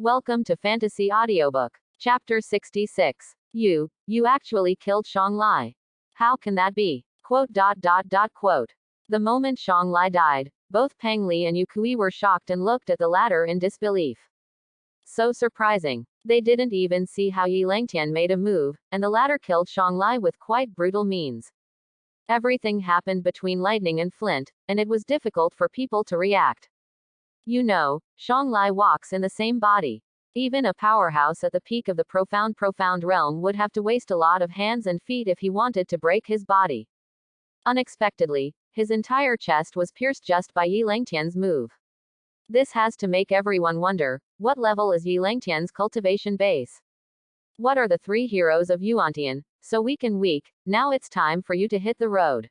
Welcome to Fantasy Audiobook. Chapter 66. You actually killed Shang Lai. How can that be? Quote. The moment Shang Lai died, both Pang Li and Yukui were shocked and looked at the latter in disbelief. So surprising. They didn't even see how Yi Langtian made a move, and the latter killed Shang Lai with quite brutal means. Everything happened between lightning and flint, and it was difficult for people to react. You know, Shang Lai walks in the same body. Even a powerhouse at the peak of the profound realm would have to waste a lot of hands and feet if he wanted to break his body. Unexpectedly, his entire chest was pierced just by Yi Langtian's move. This has to make everyone wonder, what level is Yi Langtian's cultivation base? What are the three heroes of Yuantian, so weak and weak, now it's time for you to hit the road.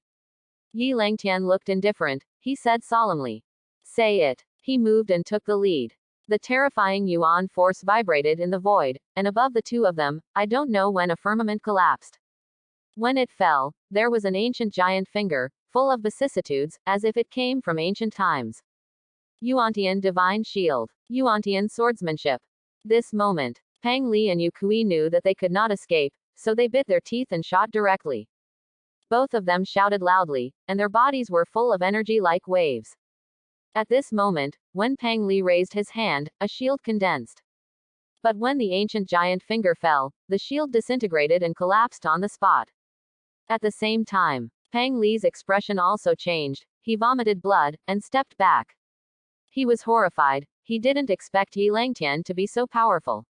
Yi Langtian looked indifferent, he said solemnly. Say it. He moved and took the lead. The terrifying Yuan force vibrated in the void, and above the two of them, I don't know when a firmament collapsed. When it fell, there was an ancient giant finger, full of vicissitudes, as if it came from ancient times. Yuantian divine shield. Yuantian swordsmanship. This moment, Pang Li and Yukui knew that they could not escape, so they bit their teeth and shot directly. Both of them shouted loudly, and their bodies were full of energy like waves. At this moment, when Pang Li raised his hand, a shield condensed. But when the ancient giant finger fell, the shield disintegrated and collapsed on the spot. At the same time, Pang Li's expression also changed, he vomited blood, and stepped back. He was horrified, he didn't expect Yi Langtian to be so powerful.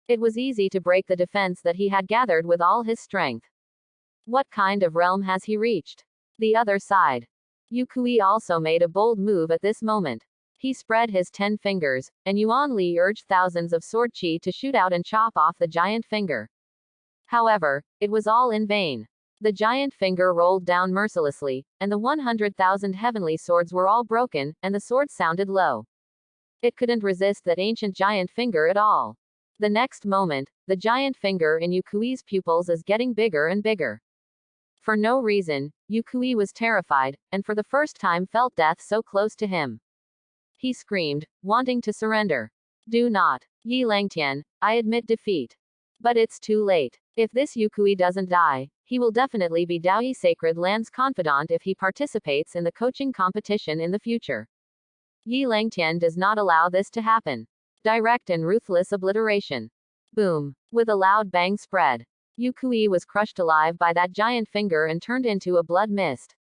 It was easy to break the defense that he had gathered with all his strength. What kind of realm has he reached? The other side. Yukui also made a bold move at this moment. He spread his 10 fingers, and Yuan Li urged thousands of sword qi to shoot out and chop off the giant finger. However, it was all in vain. The giant finger rolled down mercilessly, and the 100,000 heavenly swords were all broken, and the swords sounded low. It couldn't resist that ancient giant finger at all. The next moment, the giant finger in Yukui's pupils is getting bigger and bigger. For no reason, Yukui was terrified, and for the first time felt death so close to him. He screamed, wanting to surrender. Do not. Yi Langtian, I admit defeat. But it's too late. If this Yukui doesn't die, he will definitely be Daoyi Sacred Land's confidant if he participates in the coaching competition in the future. Yi Langtian does not allow this to happen. Direct and ruthless obliteration. Boom. With a loud bang spread. Yukui was crushed alive by that giant finger and turned into a blood mist.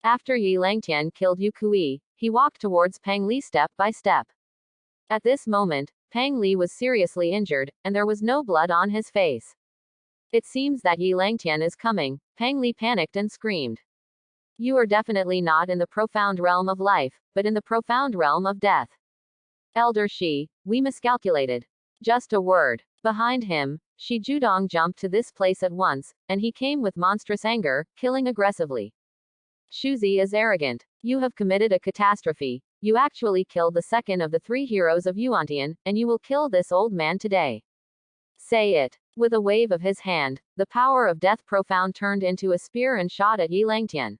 After Yi Langtian killed Yukui, he walked towards Pang Li step by step. At this moment, Pang Li was seriously injured, and there was no blood on his face. It seems that Yi Langtian is coming, Pang Li panicked and screamed. You are definitely not in the profound realm of life, but in the profound realm of death. Elder Shi, we miscalculated. Just a word. Behind him, Shi Judong jumped to this place at once, and he came with monstrous anger, killing aggressively. Shuzi is arrogant. You have committed a catastrophe. You actually killed the second of the three heroes of Yuantian, and you will kill this old man today. Say it. With a wave of his hand, the power of death profound turned into a spear and shot at Yi Langtian.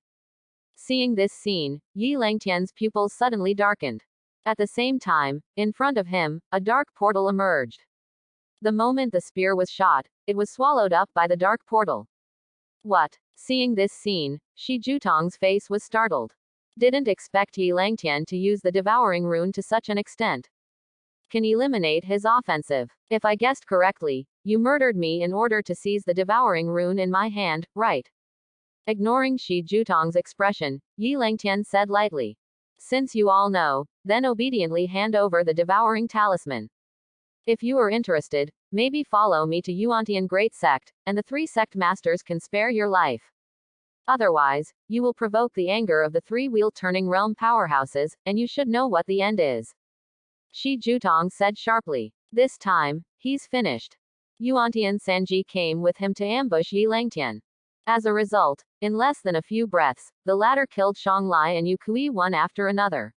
Seeing this scene, Yi Langtian's pupils suddenly darkened. At the same time, in front of him, a dark portal emerged. The moment the spear was shot, it was swallowed up by the dark portal. What? Seeing this scene, Shi Jutong's face was startled. Didn't expect Yi Langtian to use the devouring rune to such an extent. Can eliminate his offensive. If I guessed correctly, you murdered me in order to seize the devouring rune in my hand, right? Ignoring Shi Jutong's expression, Yi Langtian said lightly. Since you all know, then obediently hand over the devouring talisman. If you are interested, maybe follow me to Yuantian Great Sect, and the 3 sect masters can spare your life. Otherwise, you will provoke the anger of the 3 wheel-turning realm powerhouses, and you should know what the end is. Shi Jutong said sharply. This time, he's finished. Yuantian Sanji came with him to ambush Yi Langtian. As a result, in less than a few breaths, the latter killed Shang Lai and Yukui one after another.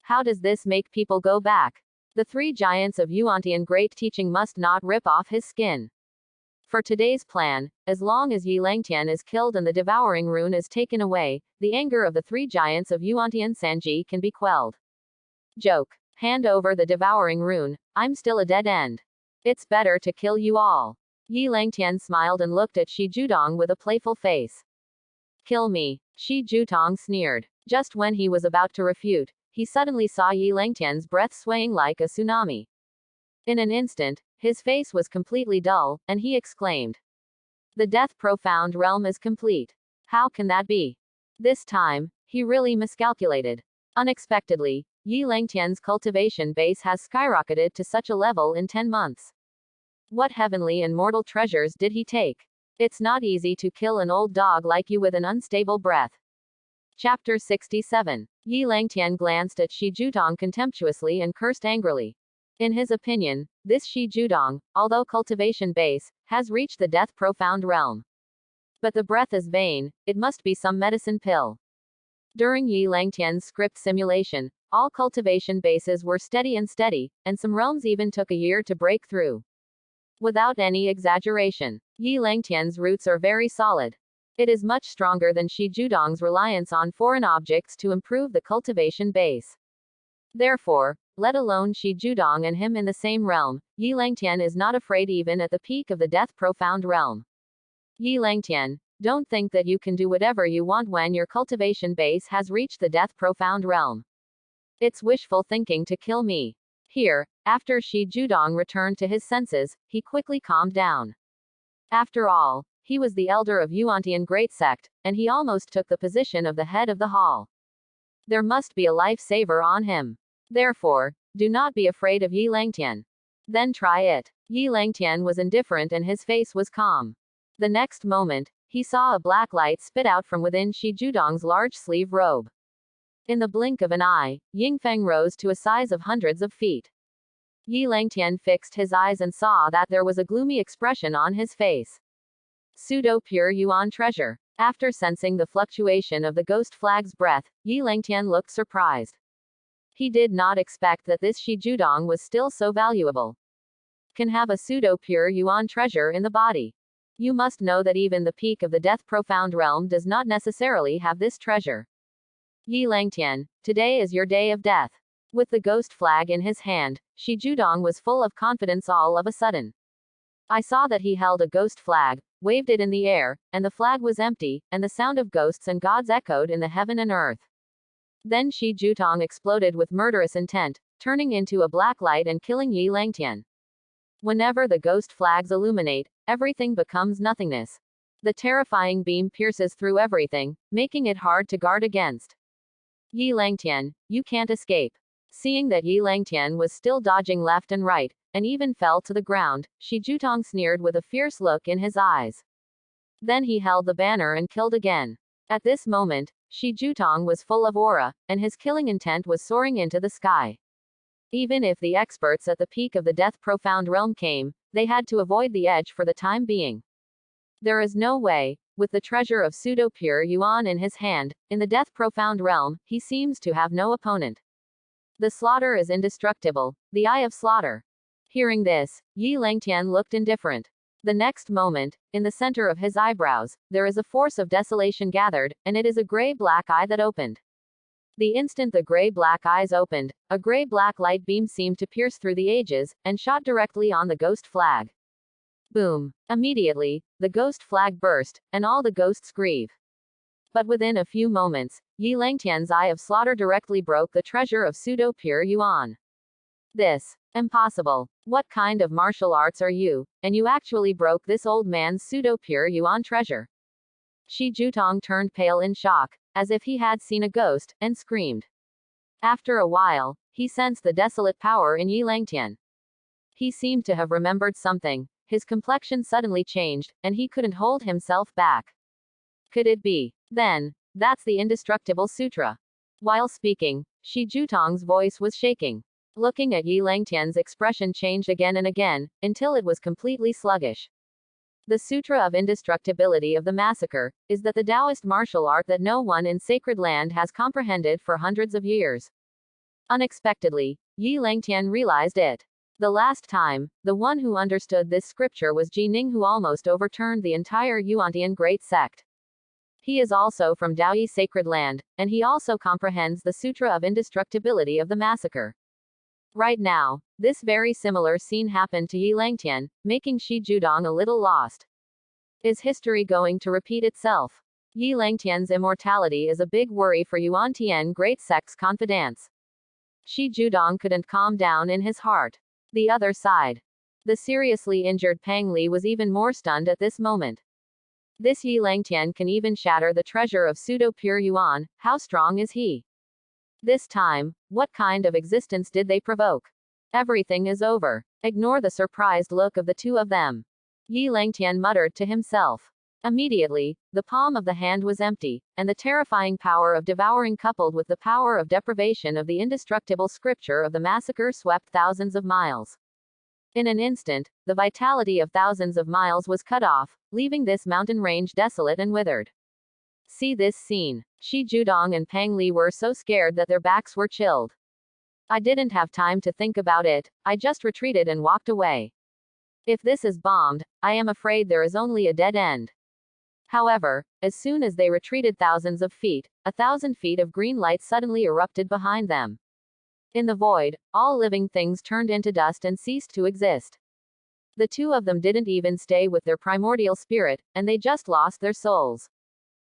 How does this make people go back? The 3 giants of Yuantian Great Teaching must not rip off his skin. For today's plan, as long as Yi Langtian is killed and the devouring rune is taken away, the anger of the 3 giants of Yuantian Sanji can be quelled. Joke. Hand over the devouring rune, I'm still a dead end. It's better to kill you all. Yi Langtian smiled and looked at Shi Judong with a playful face. Kill me, Shi Jutong sneered. Just when he was about to refute, he suddenly saw Yi Langtian's breath swaying like a tsunami. In an instant, his face was completely dull, and he exclaimed. The death profound realm is complete. How can that be? This time, he really miscalculated. Unexpectedly, Yi Langtian's cultivation base has skyrocketed to such a level in 10 months. What heavenly and mortal treasures did he take? It's not easy to kill an old dog like you with an unstable breath. Chapter 67. Yi Langtian glanced at Shi Jutong contemptuously and cursed angrily. In his opinion, this Shi Jutong, although cultivation base, has reached the death profound realm. But the breath is vain, it must be some medicine pill. During Yi Langtian's script simulation, all cultivation bases were steady, and some realms even took a year to break through. Without any exaggeration, Yi Langtian's roots are very solid. It is much stronger than Shi Judong's reliance on foreign objects to improve the cultivation base. Therefore, let alone Shi Judong and him in the same realm, Yi Langtian is not afraid even at the peak of the death profound realm. Yi Langtian, don't think that you can do whatever you want when your cultivation base has reached the death profound realm. It's wishful thinking to kill me. Here, after Shi Judong returned to his senses, he quickly calmed down. After all, he was the elder of Yuantian Great Sect, and he almost took the position of the head of the hall. There must be a lifesaver on him. Therefore, do not be afraid of Yi Langtian. Then try it. Yi Langtian was indifferent and his face was calm. The next moment, he saw a black light spit out from within Shi Judong's large sleeve robe. In the blink of an eye, Yingfeng rose to a size of hundreds of feet. Yi Langtian fixed his eyes and saw that there was a gloomy expression on his face. Pseudo-pure Yuan treasure. After sensing the fluctuation of the ghost flag's breath, Yi Langtian looked surprised. He did not expect that this Shi Judong was still so valuable. Can have a pseudo-pure Yuan treasure in the body. You must know that even the peak of the death profound realm does not necessarily have this treasure. Yi Langtian, today is your day of death. With the ghost flag in his hand, Shi Judong was full of confidence all of a sudden. I saw that he held a ghost flag, waved it in the air, and the flag was empty, and the sound of ghosts and gods echoed in the heaven and earth. Then Shi Judong exploded with murderous intent, turning into a black light and killing Yi Langtian. Whenever the ghost flags illuminate, everything becomes nothingness. The terrifying beam pierces through everything, making it hard to guard against. Yi Langtian, you can't escape. Seeing that Yi Langtian was still dodging left and right, and even fell to the ground, Shi Judong sneered with a fierce look in his eyes. Then he held the banner and killed again. At this moment, Shi Judong was full of aura, and his killing intent was soaring into the sky. Even if the experts at the peak of the death profound realm came, they had to avoid the edge for the time being. There is no way, with the treasure of pseudo-pure Yuan in his hand, in the death profound realm, he seems to have no opponent. The slaughter is indestructible, the eye of slaughter. Hearing this, Yi Langtian looked indifferent. The next moment, in the center of his eyebrows, there is a force of desolation gathered, and it is a gray-black eye that opened. The instant the gray-black eyes opened, a gray-black light beam seemed to pierce through the ages, and shot directly on the ghost flag. Boom! Immediately, the ghost flag burst, and all the ghosts grieve. But within a few moments, Yi Langtian's eye of slaughter directly broke the treasure of pseudo-pure Yuan. This. Impossible. What kind of martial arts are you, and you actually broke this old man's pseudo-pure Yuan treasure? Shi Judong turned pale in shock, as if he had seen a ghost, and screamed. After a while, he sensed the desolate power in Yi Langtian. He seemed to have remembered something. His complexion suddenly changed, and he couldn't hold himself back. Could it be? Then, that's the indestructible sutra. While speaking, Shi Judong's voice was shaking. Looking at Yi Langtian's expression changed again and again, until it was completely sluggish. The Sutra of Indestructibility of the Massacre is that the Taoist martial art that no one in Sacred Land has comprehended for hundreds of years. Unexpectedly, Yi Langtian realized it. The last time, the one who understood this scripture was Ji Ning, who almost overturned the entire Yuantian Great Sect. He is also from Daoyi Sacred Land, and he also comprehends the Sutra of Indestructibility of the Massacre. Right now, this very similar scene happened to Yi Langtian, making Shi Judong a little lost. Is history going to repeat itself? Yi Langtian's immortality is a big worry for Yuan Tian Great Sect's confidants. Shi Judong couldn't calm down in his heart. The other side. The seriously injured Pang Li was even more stunned at this moment. This Yi Langtian can even shatter the treasure of pseudo-pure yuan, how strong is he? This time, what kind of existence did they provoke? Everything is over. Ignore the surprised look of the two of them. Yi Langtian muttered to himself. Immediately, the palm of the hand was empty, and the terrifying power of devouring coupled with the power of deprivation of the indestructible scripture of the massacre swept thousands of miles. In an instant, the vitality of thousands of miles was cut off, leaving this mountain range desolate and withered. See this scene. Shi Judong and Pang Li were so scared that their backs were chilled. I didn't have time to think about it, I just retreated and walked away. If this is bombed, I am afraid there is only a dead end. However, as soon as they retreated thousands of feet, 1,000 feet of green light suddenly erupted behind them. In the void, all living things turned into dust and ceased to exist. The two of them didn't even stay with their primordial spirit, and they just lost their souls.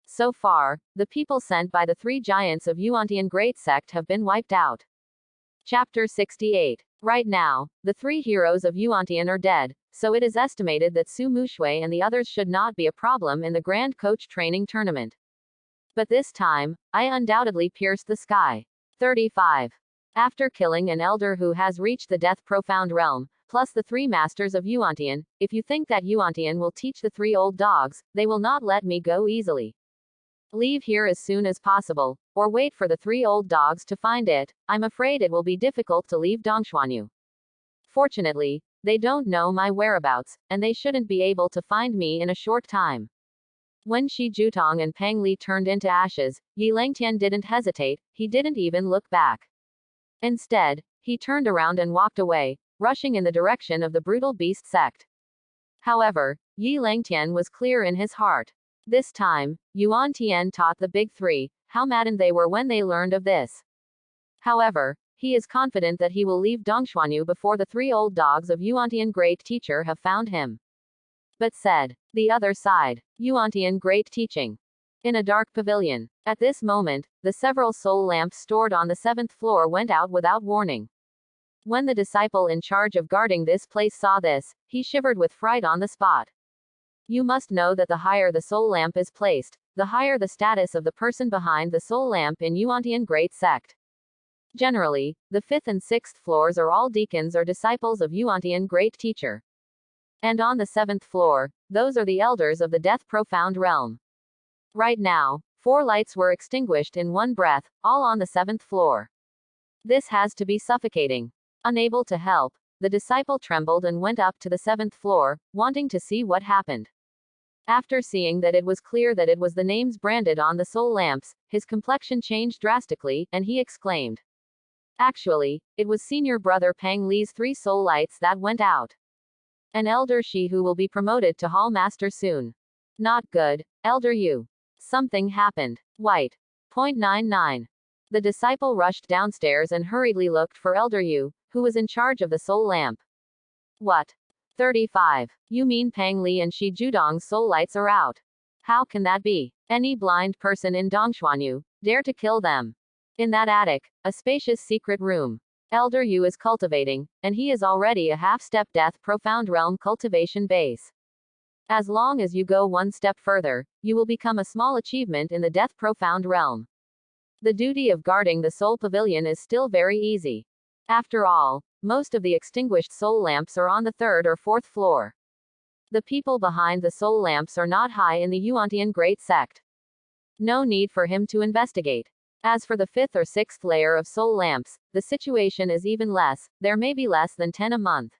So far, the people sent by the three giants of Yuantian Great Sect have been wiped out. Chapter 68. Right now, the three heroes of Yuantian are dead, so it is estimated that Su Mushui and the others should not be a problem in the Grand Coach Training Tournament. But this time, I undoubtedly pierced the sky. 35. After killing an elder who has reached the Death Profound Realm, plus the three masters of Yuantian, if you think that Yuantian will teach the three old dogs, they will not let me go easily. Leave here as soon as possible, or wait for the three old dogs to find it. I'm afraid it will be difficult to leave Dongshuanyu. Fortunately, they don't know my whereabouts, and they shouldn't be able to find me in a short time. When Shi Jutong and Pang Li turned into ashes, Yi Langtian didn't hesitate, he didn't even look back. Instead, he turned around and walked away, rushing in the direction of the brutal beast sect. However, Yi Langtian was clear in his heart. This time, Yuan Tian taught the big three how maddened they were when they learned of this. However, he is confident that he will leave Dongshuanyu before the three old dogs of Yuantian Great Teacher have found him. But said, the other side, Yuantian Great Teaching. In a dark pavilion. At this moment, the several soul lamps stored on the 7th floor went out without warning. When the disciple in charge of guarding this place saw this, he shivered with fright on the spot. You must know that the higher the soul lamp is placed, the higher the status of the person behind the soul lamp in Yuantian Great Sect. Generally, the 5th and 6th floors are all deacons or disciples of Yuantian Great Teacher. And on the 7th floor, those are the elders of the Death Profound Realm. Right now, 4 lights were extinguished in one breath, all on the 7th floor. This has to be suffocating. Unable to help, the disciple trembled and went up to the 7th floor, wanting to see what happened. After seeing that it was clear that it was the names branded on the soul lamps, his complexion changed drastically, and he exclaimed. Actually, it was senior brother Pang Li's 3 soul lights that went out. An elder Shi who will be promoted to Hall Master soon. Not good, Elder Yu. Something happened. White. 0.99. The disciple rushed downstairs and hurriedly looked for Elder Yu, who was in charge of the soul lamp. What? 35. You mean Pang Li and Shi Judong's soul lights are out? How can that be? Any blind person in Dongshuanyu dare to kill them? In that attic, a spacious secret room. Elder Yu is cultivating, and he is already a half-step Death Profound Realm cultivation base. As long as you go one step further, you will become a small achievement in the Death Profound Realm. The duty of guarding the soul pavilion is still very easy. After all, most of the extinguished soul lamps are on the 3rd or 4th floor. The people behind the soul lamps are not high in the Yuantian Great Sect. No need for him to investigate. As for the 5th or 6th layer of soul lamps, the situation is even less, there may be less than 10 a month.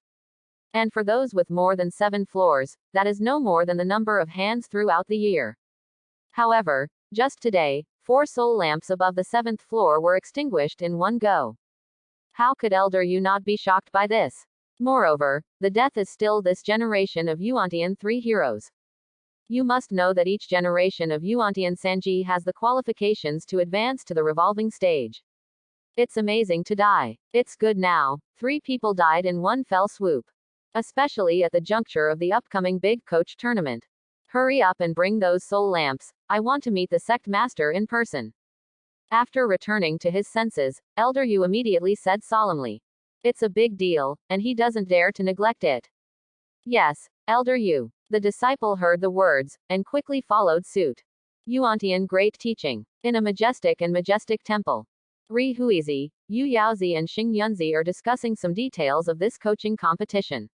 And for those with more than 7 floors, that is no more than the number of hands throughout the year. However, just today, 4 soul lamps above the 7th floor were extinguished in one go. How could Elder Yu not be shocked by this? Moreover, the death is still this generation of Yuantian 3 heroes. You must know that each generation of Yuantian Sanji has the qualifications to advance to the revolving stage. It's amazing to die. It's good now. 3 people died in one fell swoop. Especially at the juncture of the upcoming big coach tournament. Hurry up and bring those soul lamps. I want to meet the sect master in person. After returning to his senses, Elder Yu immediately said solemnly. It's a big deal, and he doesn't dare to neglect it. Yes, Elder Yu. The disciple heard the words, and quickly followed suit. Yuantian Great Teaching. In a majestic temple. Ri Huizi, Yu Yaozi and Xing Yunzi are discussing some details of this coaching competition.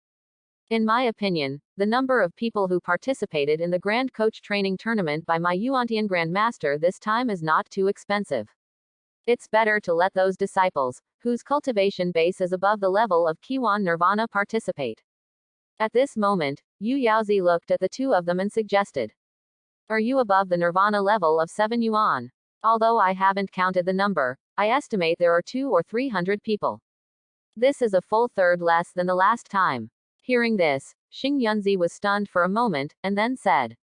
In my opinion, the number of people who participated in the Grand Coach Training Tournament by my Yuantian Grandmaster this time is not too expensive. It's better to let those disciples, whose cultivation base is above the level of Kiwan Nirvana, participate. At this moment, Yu Yaozi looked at the two of them and suggested. Are you above the Nirvana level of 7 yuan? Although I haven't counted the number, I estimate there are 200 or 300 people. This is a full third less than the last time. Hearing this, Xing Yunzi was stunned for a moment, and then said.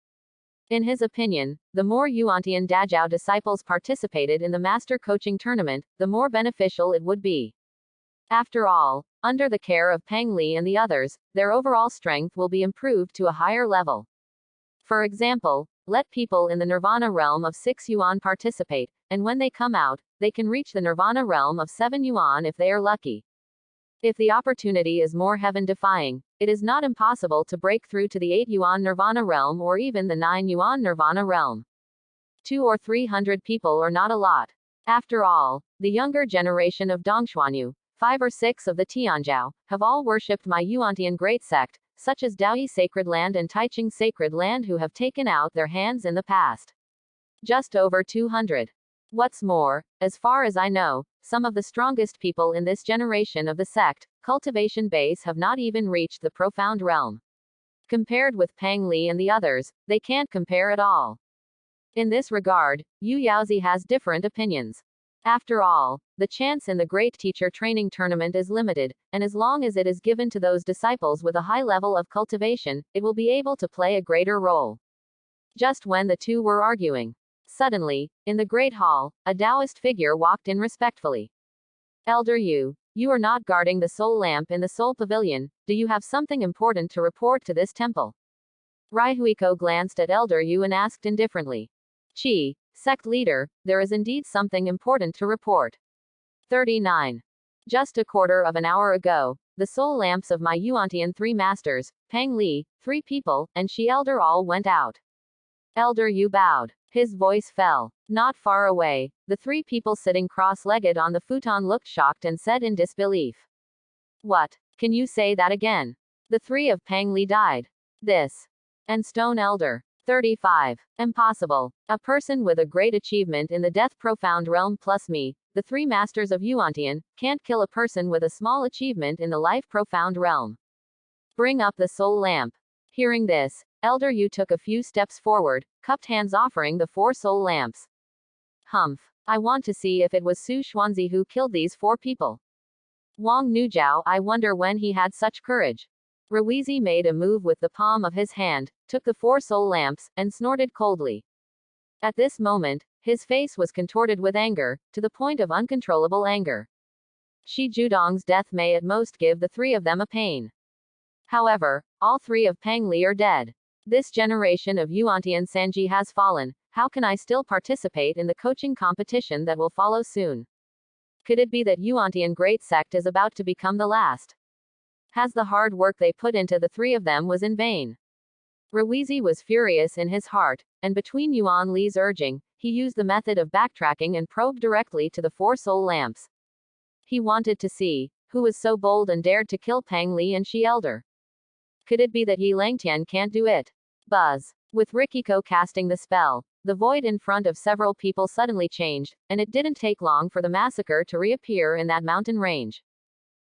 In his opinion, the more Yuantian Dajao disciples participated in the master coaching tournament, the more beneficial it would be. After all, under the care of Peng Li and the others, their overall strength will be improved to a higher level. For example, let people in the Nirvana realm of 6 yuan participate, and when they come out, they can reach the Nirvana realm of 7 yuan if they are lucky. If the opportunity is more heaven-defying, it is not impossible to break through to the 8 yuan Nirvana realm or even the 9 yuan Nirvana realm. 200 or 300 people are not a lot. After all, the younger generation of Dongshuanyu, 5 or 6 of the Tianzhao, have all worshipped my Yuantian great sect, such as Daoyi Sacred Land and Taiching Sacred Land, who have taken out their hands in the past. Just over 200. What's more, as far as I know, some of the strongest people in this generation of the sect, cultivation base, have not even reached the profound realm. Compared with Peng Li and the others, they can't compare at all. In this regard, Yu Yaozi has different opinions. After all, the chance in the Great Teacher Training Tournament is limited, and as long as it is given to those disciples with a high level of cultivation, it will be able to play a greater role. Just when the two were arguing, suddenly, in the Great Hall, a Taoist figure walked in respectfully. Elder Yu, you are not guarding the soul lamp in the Soul Pavilion. Do you have something important to report to this temple? Raihuiko glanced at Elder Yu and asked indifferently. Chi, sect leader, there is indeed something important to report. 39. Just a quarter of an hour ago, the soul lamps of my Yuantian 3 masters, Peng Li, 3 people, and Shi Elder all went out. Elder Yu bowed. His voice fell. Not far away, the 3 people sitting cross-legged on the futon looked shocked and said in disbelief. What? Can you say that again? The 3 of Peng Li died. This. And Stone Elder. 35. Impossible. A person with a great achievement in the Death Profound realm plus me, the 3 masters of Yuantian, can't kill a person with a small achievement in the Life Profound realm. Bring up the soul lamp. Hearing this, Elder Yu took a few steps forward, cupped hands offering the 4 soul lamps. Humph. I want to see if it was Su Xuanzi who killed these 4 people. Wang Nujiao, I wonder when he had such courage. Ruizi made a move with the palm of his hand, took the 4 soul lamps, and snorted coldly. At this moment, his face was contorted with anger, to the point of uncontrollable anger. Shi Judong's death may at most give the 3 of them a pain. However, all 3 of Peng Li are dead. This generation of Yuantian Sanji has fallen. How can I still participate in the coaching competition that will follow soon? Could it be that Yuantian Great Sect is about to become the last? Has the hard work they put into the 3 of them was in vain? Ruizi was furious in his heart, and between Yuan Li's urging, he used the method of backtracking and probed directly to the 4 soul lamps. He wanted to see who was so bold and dared to kill Peng Li and Shi Elder. Could it be that Yi Langtian can't do it? Buzz. With Rikiko casting the spell, the void in front of several people suddenly changed, and it didn't take long for the massacre to reappear in that mountain range.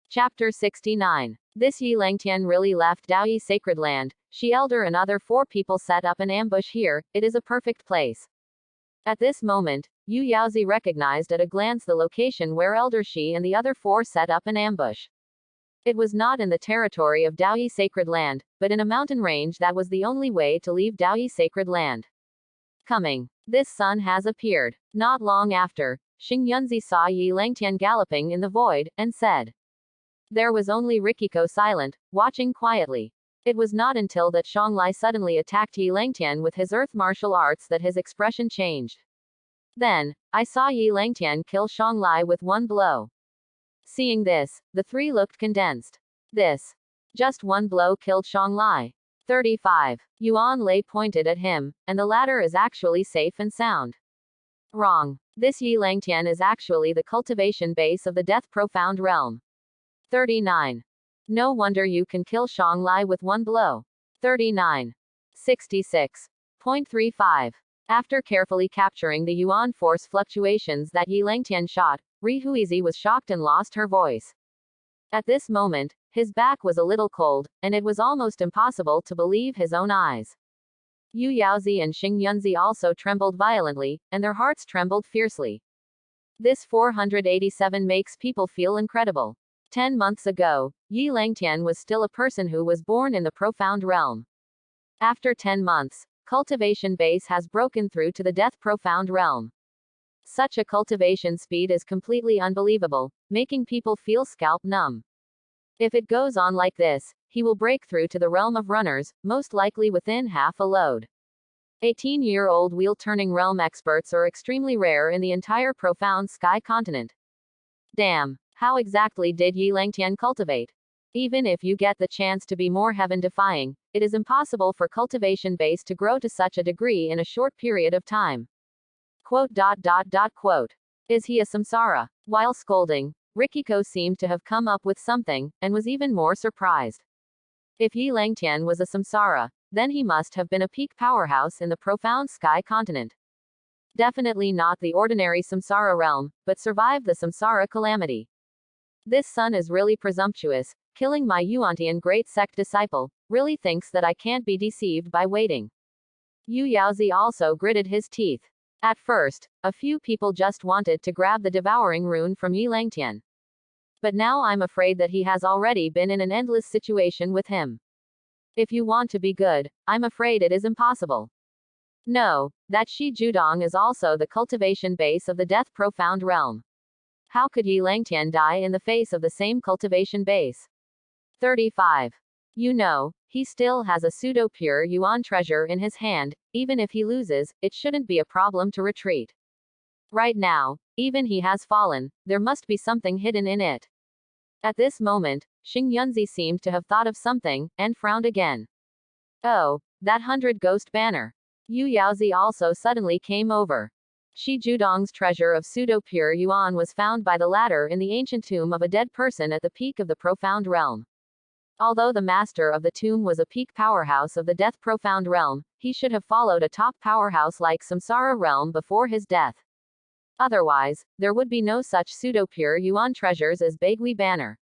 Chapter 69. This Yi Langtian really left Daoyi Sacred Land. Shi Elder and other 4 people set up an ambush here. It is a perfect place. At this moment, Yu Yaozi recognized at a glance the location where Elder Shi and the other 4 set up an ambush. It was not in the territory of Daoyi Sacred Land, but in a mountain range that was the only way to leave Daoyi Sacred Land. Coming. This sun has appeared. Not long after, Xing Yunzi saw Yi Langtian galloping in the void, and said. There was only Rikiko silent, watching quietly. It was not until that Shanglai suddenly attacked Yi Langtian with his earth martial arts that his expression changed. Then, I saw Yi Langtian kill Shanglai with one blow. Seeing this, the three looked condensed. This. Just one blow killed Shanglai. 35. Yuan Lei pointed at him, and the latter is actually safe and sound. Wrong. This Yi Langtian is actually the cultivation base of the Death Profound Realm. 39. No wonder you can kill Shanglai with one blow. 39. 66.35. After carefully capturing the yuan force fluctuations that Yi Langtian shot, Ri Huizi was shocked and lost her voice. At this moment, his back was a little cold, and it was almost impossible to believe his own eyes. Yu Yaozi and Xing Yunzi also trembled violently, and their hearts trembled fiercely. This 487 makes people feel incredible. 10 months ago, Yi Langtian was still a person who was born in the profound realm. After 10 months, cultivation base has broken through to the Death Profound Realm. Such a cultivation speed is completely unbelievable, making people feel scalp numb. If it goes on like this, he will break through to the realm of runners, most likely within half a load. 18-year-old wheel-turning realm experts are extremely rare in the entire profound sky continent. Damn, how exactly did Yi Langtian cultivate? Even if you get the chance to be more heaven-defying, it is impossible for cultivation base to grow to such a degree in a short period of time. Quote. Is he a samsara? While scolding, Rikiko seemed to have come up with something, and was even more surprised. If Yi Langtian was a samsara, then he must have been a peak powerhouse in the profound sky continent. Definitely not the ordinary samsara realm, but survived the samsara calamity. This son is really presumptuous, killing my Yuantian great sect disciple, really thinks that I can't be deceived by waiting. Yu Yaozi also gritted his teeth. At first, a few people just wanted to grab the devouring rune from Yi Langtian. But now I'm afraid that he has already been in an endless situation with him. If you want to be good, I'm afraid it is impossible. No, that Shi Judong is also the cultivation base of the Death Profound Realm. How could Yi Langtian die in the face of the same cultivation base? 35. You know, he still has a pseudo-pure yuan treasure in his hand. Even if he loses, it shouldn't be a problem to retreat. Right now, even he has fallen, there must be something hidden in it. At this moment, Xing Yunzi seemed to have thought of something, and frowned again. Oh, that 100 ghost banner. Yu Yaozi also suddenly came over. Shi Judong's treasure of pseudo-pure yuan was found by the latter in the ancient tomb of a dead person at the peak of the profound realm. Although the master of the tomb was a peak powerhouse of the Death Profound Realm, he should have followed a top powerhouse like Samsara Realm before his death. Otherwise, there would be no such pseudo-pure yuan treasures as Bagui Banner.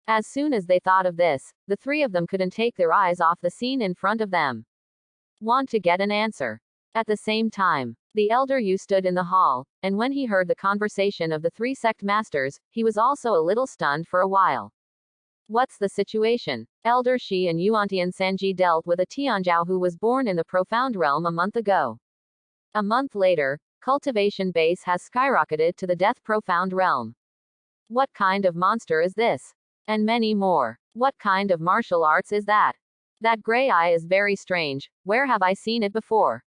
As soon as they thought of this, the three of them couldn't take their eyes off the scene in front of them. Want to get an answer. At the same time, the elder Yu stood in the hall, and when he heard the conversation of the three sect masters, he was also a little stunned for a while. What's the situation? Elder Shi and Yuantian Sanji dealt with a Tianzhao who was born in the profound realm a month ago. A month later, cultivation base has skyrocketed to the Death Profound Realm. What kind of monster is this? And many more. What kind of martial arts is that? That gray eye is very strange. Where have I seen it before?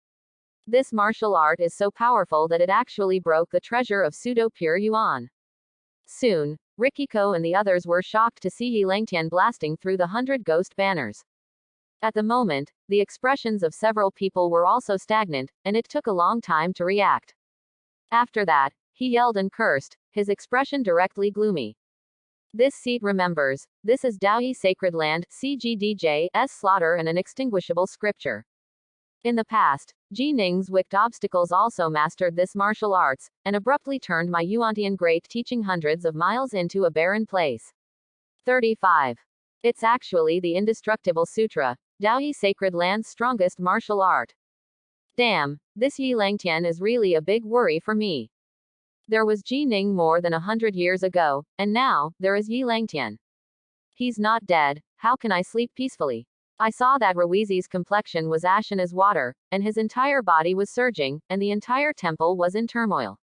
This martial art is so powerful that it actually broke the treasure of pseudo-pure yuan. Soon, Rikiko and the others were shocked to see Yi Langtian blasting through the 100 ghost banners. At the moment, the expressions of several people were also stagnant, and it took a long time to react. After that, he yelled and cursed, his expression directly gloomy. This seat remembers, this is Daoyi Sacred Land, CGDJ's slaughter and an extinguishable scripture. In the past, Ji Ning's wicked obstacles also mastered this martial arts, and abruptly turned my Yuantian great teaching hundreds of miles into a barren place. 35. It's actually the indestructible sutra, Daoyi Sacred Land's strongest martial art. Damn, this Yi Langtian is really a big worry for me. There was Ji Ning more than 100 years ago, and now, there is Yi Langtian. He's not dead, how can I sleep peacefully? I saw that Ruizi's complexion was ashen as water, and his entire body was surging, and the entire temple was in turmoil.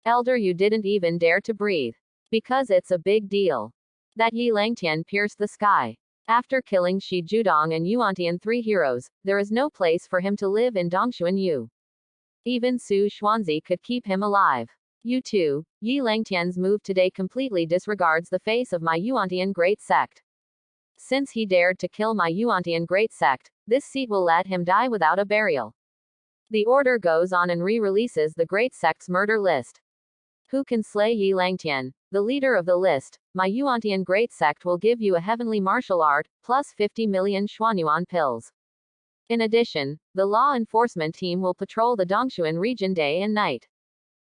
Elder, you didn't even dare to breathe. Because it's a big deal. That Yi Langtian pierced the sky. After killing Shi Judong and Yuantian, 3 heroes, there is no place for him to live in Dongshuan Yu. Even Su Xuanzi could keep him alive. You too, Yi Langtian's move today completely disregards the face of my Yuantian great sect. Since he dared to kill my Yuantian great sect, this seat will let him die without a burial. The order goes on and re-releases the great sect's murder list. Who can slay Yi Langtian, the leader of the list? My Yuantian great sect will give you a heavenly martial art, plus 50 million Xuanyuan pills. In addition, the law enforcement team will patrol the Dongshuan region day and night.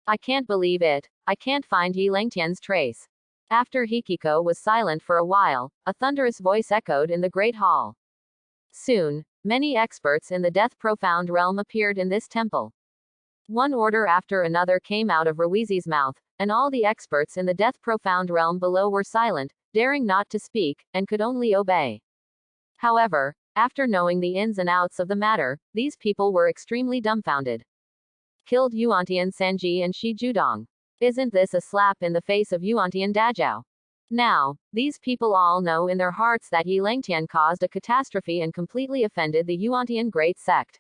I can't believe it. I can't find Yi Langtian's trace. After Hikiko was silent for a while, a thunderous voice echoed in the great hall. Soon, many experts in the Death Profound realm appeared in this temple. One order after another came out of Ruizi's mouth, and all the experts in the Death Profound realm below were silent, daring not to speak, and could only obey. However, after knowing the ins and outs of the matter, these people were extremely dumbfounded. Killed Yuantian Sanji and Shi Judong. Isn't this a slap in the face of Yuantian Dajao? Now, these people all know in their hearts that Yi Langtian caused a catastrophe and completely offended the Yuantian great sect.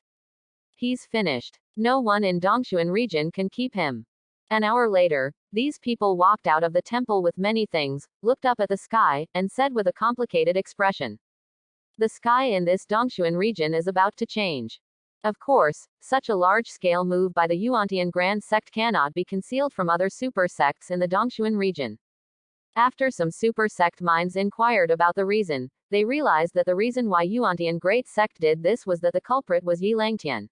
He's finished. No one in Dongshuan region can keep him. An hour later, these people walked out of the temple with many things, looked up at the sky, and said with a complicated expression. The sky in this Dongshuan region is about to change. Of course, such a large-scale move by the Yuantian Grand Sect cannot be concealed from other super sects in the Dongshuan region. After some super sect minds inquired about the reason, they realized that the reason why Yuantian Great Sect did this was that the culprit was Yi Langtian.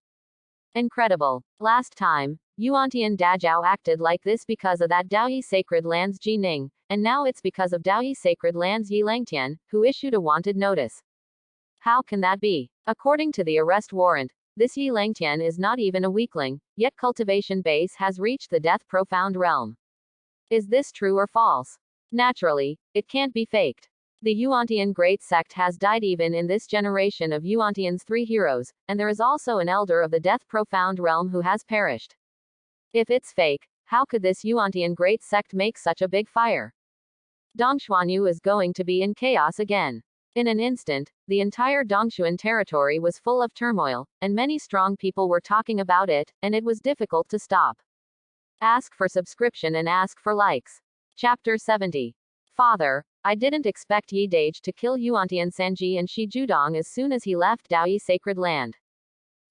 Incredible. Last time, Yuantian Dajao acted like this because of that Daoyi Sacred Land's Ji Ning, and now it's because of Daoyi Sacred Land's Yi Langtian, who issued a wanted notice. How can that be? According to the arrest warrant, this Yi Langtian is not even a weakling, yet cultivation base has reached the Death Profound realm. Is this true or false? Naturally, it can't be faked. The Yuantian Great Sect has died even in this generation of Yuantian's 3 heroes, and there is also an elder of the Death Profound realm who has perished. If it's fake, how could this Yuantian Great Sect make such a big fire? Dongshuanyu is going to be in chaos again. In an instant, the entire Dongshuan territory was full of turmoil, and many strong people were talking about it, and it was difficult to stop. Ask for subscription and ask for likes. Chapter 70. Father, I didn't expect Yi Dage to kill Yuantian Sanji and Shi Judong as soon as he left Daoyi Sacred Land.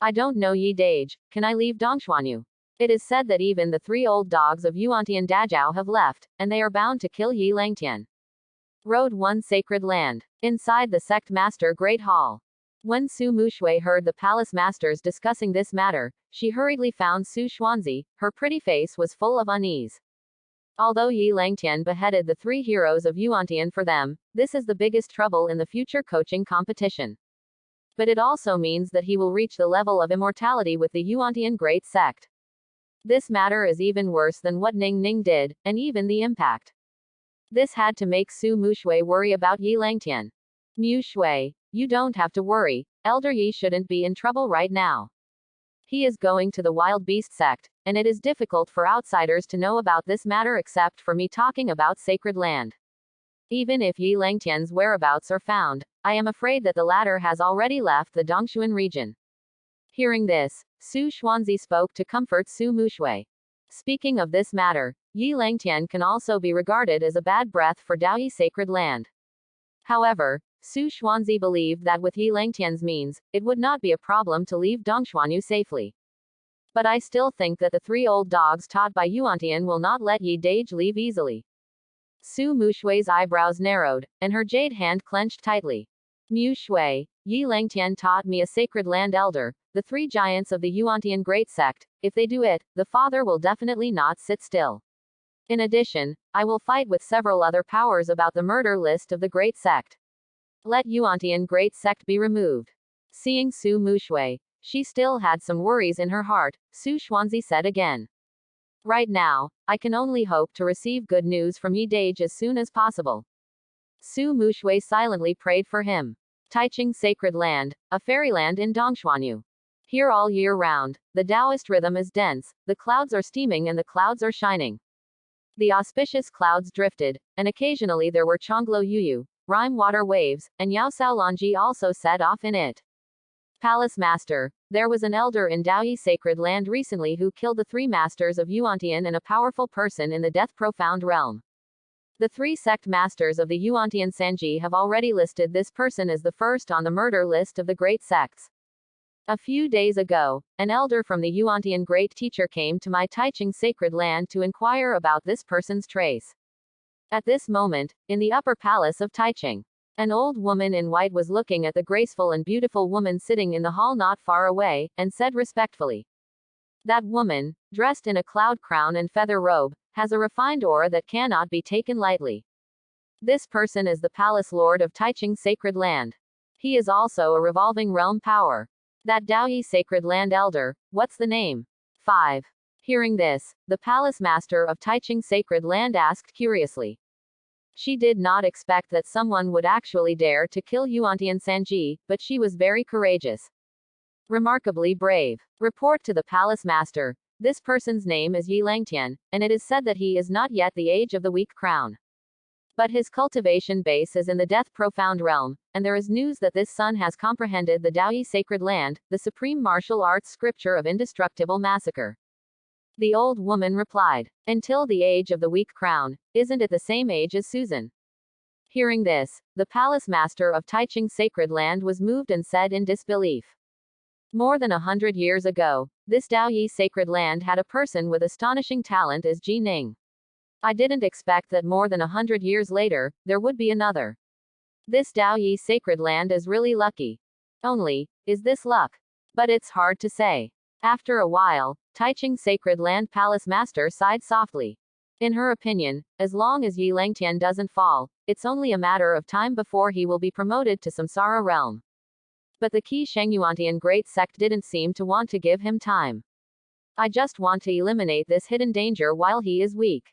I don't know Yi Dage, can I leave Dongshuanyu? It is said that even the 3 old dogs of Yuantian Dajao have left, and they are bound to kill Yi Langtian. Road 1 Sacred Land. Inside the Sect Master Great Hall. When Su Mushui heard the palace masters discussing this matter, she hurriedly found Su Xuanzi. Her pretty face was full of unease. Although Yi Langtian beheaded the 3 heroes of Yuantian for them, this is the biggest trouble in the future coaching competition. But it also means that he will reach the level of immortality with the Yuantian Great Sect. This matter is even worse than what Ning Ning did, and even the impact. This had to make Su Mushui worry about Yi Langtian. Mushui, you don't have to worry, Elder Yi shouldn't be in trouble right now. He is going to the Wild Beast Sect, and it is difficult for outsiders to know about this matter except for me talking about Sacred Land. Even if Yi Langtian's whereabouts are found, I am afraid that the latter has already left the Dongshuan region. Hearing this, Su Xuanzi spoke to comfort Su Mushui. Speaking of this matter, Yi Langtian can also be regarded as a bad breath for Daoyi Sacred Land. However, Su Xuanzi believed that with Yi Langtian's means, it would not be a problem to leave Dongshuanyu safely. But I still think that the 3 old dogs taught by Yuantian will not let Yi Dage leave easily. Su Mushui's eyebrows narrowed, and her jade hand clenched tightly. Mushui, Yi Langtian taught me a Sacred Land elder, the 3 giants of the Yuantian Great Sect. If they do it, the father will definitely not sit still. In addition, I will fight with several other powers about the murder list of the Great Sect. Let Yuantian Great Sect be removed. Seeing Su Mushui, she still had some worries in her heart, Su Xuanzi said again. Right now, I can only hope to receive good news from Yi Dage as soon as possible. Su Mushui silently prayed for him. Taiching Sacred Land, a fairyland in Dongshuanyu. Here all year round, the Taoist rhythm is dense, the clouds are steaming and the clouds are shining. The auspicious clouds drifted, and occasionally there were Chonglo Yuyu, rime water waves, and Yao Sao Lanji also set off in it. Palace Master. There was an elder in Daoyi sacred land recently who killed the three masters of Yuantian and a powerful person in the Death Profound realm. The three sect masters of the Yuantian Sanji have already listed this person as the first on the murder list of the great sects. A few days ago, an elder from the Yuantian great teacher came to my Taiching sacred land to inquire about this person's trace. At this moment, in the upper palace of Taiching, an old woman in white was looking at the graceful and beautiful woman sitting in the hall not far away, and said respectfully, "That woman, dressed in a cloud crown and feather robe, has a refined aura that cannot be taken lightly. This person is the palace lord of Taiching sacred land. He is also a revolving realm power. That Daoyi sacred land elder, what's the name?" 5. Hearing this, the palace master of Taiching sacred land asked curiously. She did not expect that someone would actually dare to kill Yuantian Sanji, but she was very courageous. Remarkably brave. Report to the palace master. This person's name is Yi Langtian, and it is said that he is not yet the age of the weak crown. But his cultivation base is in the Death Profound realm, and there is news that this son has comprehended the Daoyi sacred land, the supreme martial arts scripture of indestructible massacre. The old woman replied, "Until the age of the weak crown, isn't it the same age as Susan?" Hearing this, the palace master of Taiching sacred land was moved and said in disbelief. More than 100 years ago, this Daoyi sacred land had a person with astonishing talent as Ji Ning. I didn't expect that more than 100 years later, there would be another. This Daoyi sacred land is really lucky. Only, is this luck? But it's hard to say. After a while, Taiching sacred land palace master sighed softly. In her opinion, as long as Yi Langtian doesn't fall, it's only a matter of time before he will be promoted to Samsara realm. But the Qi Shengyuantian great sect didn't seem to want to give him time. I just want to eliminate this hidden danger while he is weak.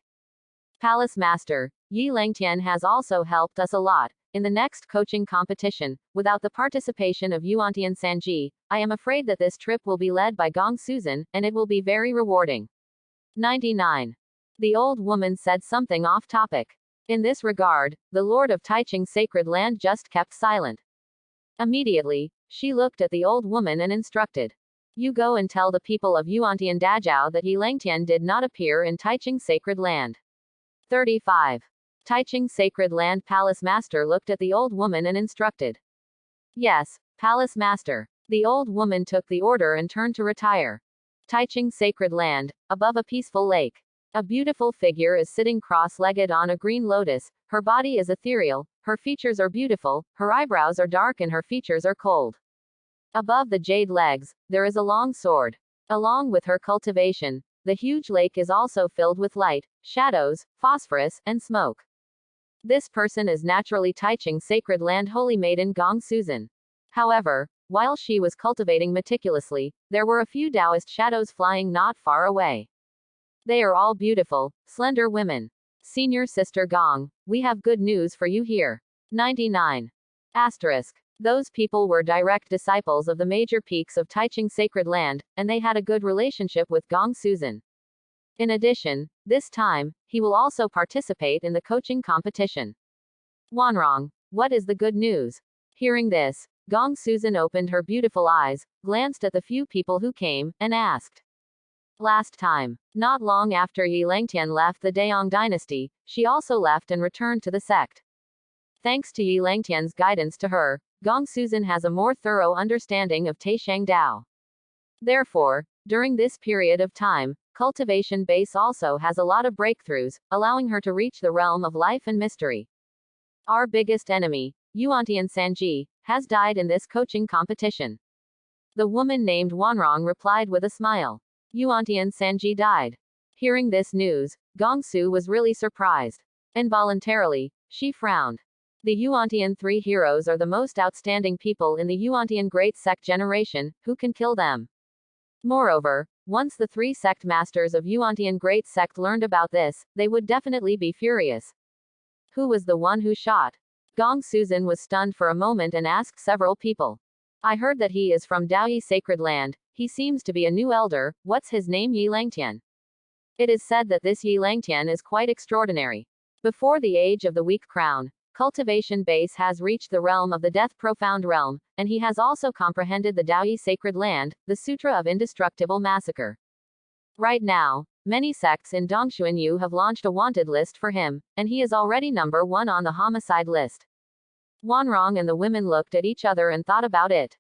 Palace Master, Yi Langtian has also helped us a lot. In the next coaching competition, without the participation of Yuantian Sanji, I am afraid that this trip will be led by Gong Susan, and it will be very rewarding. 99. The old woman said something off topic. In this regard, the Lord of Taiching sacred land just kept silent. Immediately, she looked at the old woman and instructed. "You go and tell the people of Yuantian Dajao that Yi Langtian did not appear in Taiching sacred land." 35. Taiching sacred land palace master looked at the old woman and instructed. "Yes, palace master." The old woman took the order and turned to retire. Taiching sacred land, above a peaceful lake. A beautiful figure is sitting cross-legged on a green lotus. Her body is ethereal, her features are beautiful, her eyebrows are dark and her features are cold. Above the jade legs, there is a long sword. Along with her cultivation, the huge lake is also filled with light, shadows, phosphorus, and smoke. This person is naturally Taiching sacred land holy maiden Gong Susan. However, while she was cultivating meticulously, there were a few Taoist shadows flying not far away. They are all beautiful, slender women. Senior Sister Gong, we have good news for you here. 99. Asterisk. Those people were direct disciples of the major peaks of Taiching sacred land, and they had a good relationship with Gong Susan. In addition, this time, he will also participate in the coaching competition. Wanrong, what is the good news? Hearing this, Gong Susan opened her beautiful eyes, glanced at the few people who came, and asked. Last time, not long after Yi Langtian left the Daong dynasty, she also left and returned to the sect. Thanks to Yi Langtian's guidance to her, Gong Susan has a more thorough understanding of Taishang Dao. Therefore, during this period of time, cultivation base also has a lot of breakthroughs, allowing her to reach the realm of life and mystery. Our biggest enemy, Yuantian Sanji, has died in this coaching competition. The woman named Wanrong replied with a smile. Yuantian Sanji died. Hearing this news, Gongsu was really surprised. Involuntarily, she frowned. The Yuantian three heroes are the most outstanding people in the Yuantian great sect generation, who can kill them. Moreover, once the three sect masters of Yuantian great sect learned about this, they would definitely be furious. Who was the one who shot? Gong Susan was stunned for a moment and asked several people. I heard that he is from Daoyi Sacred Land. He seems to be a new elder. What's his name? Yi Langtian. It is said that this Yi Langtian is quite extraordinary. Before the age of the weak crown, cultivation base has reached the realm of the death profound realm, and he has also comprehended the Daoyi Sacred Land, the Sutra of Indestructible Massacre. Right now, many sects in Dongshuanyu have launched a wanted list for him, and he is already number 1 on the homicide list. Wanrong and the women looked at each other and thought about it.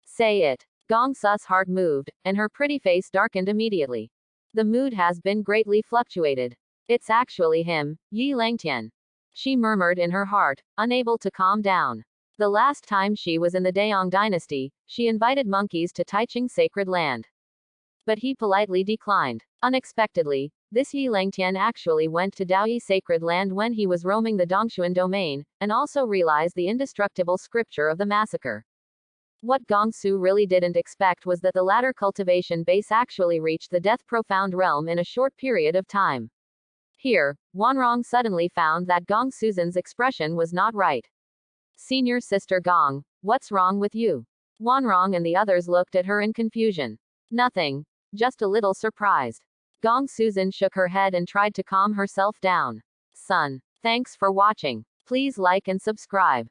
Say it. Gong Su's heart moved, and her pretty face darkened immediately. The mood has been greatly fluctuated. It's actually him, Yi Langtian. She murmured in her heart, unable to calm down. The last time she was in the Daong dynasty, she invited monkeys to Taiching Sacred Land. But he politely declined. Unexpectedly, this Yi Langtian actually went to Daoyi Sacred Land when he was roaming the Dongshuan domain, and also realized the indestructible scripture of the massacre. What Gong Su really didn't expect was that the latter cultivation base actually reached the death profound realm in a short period of time. Here, Wanrong suddenly found that Gong Susan's expression was not right. Senior sister Gong, what's wrong with you? Wanrong and the others looked at her in confusion. Nothing. Just a little surprised. Gong Susan shook her head and tried to calm herself down. Son, thanks for watching. Please like and subscribe.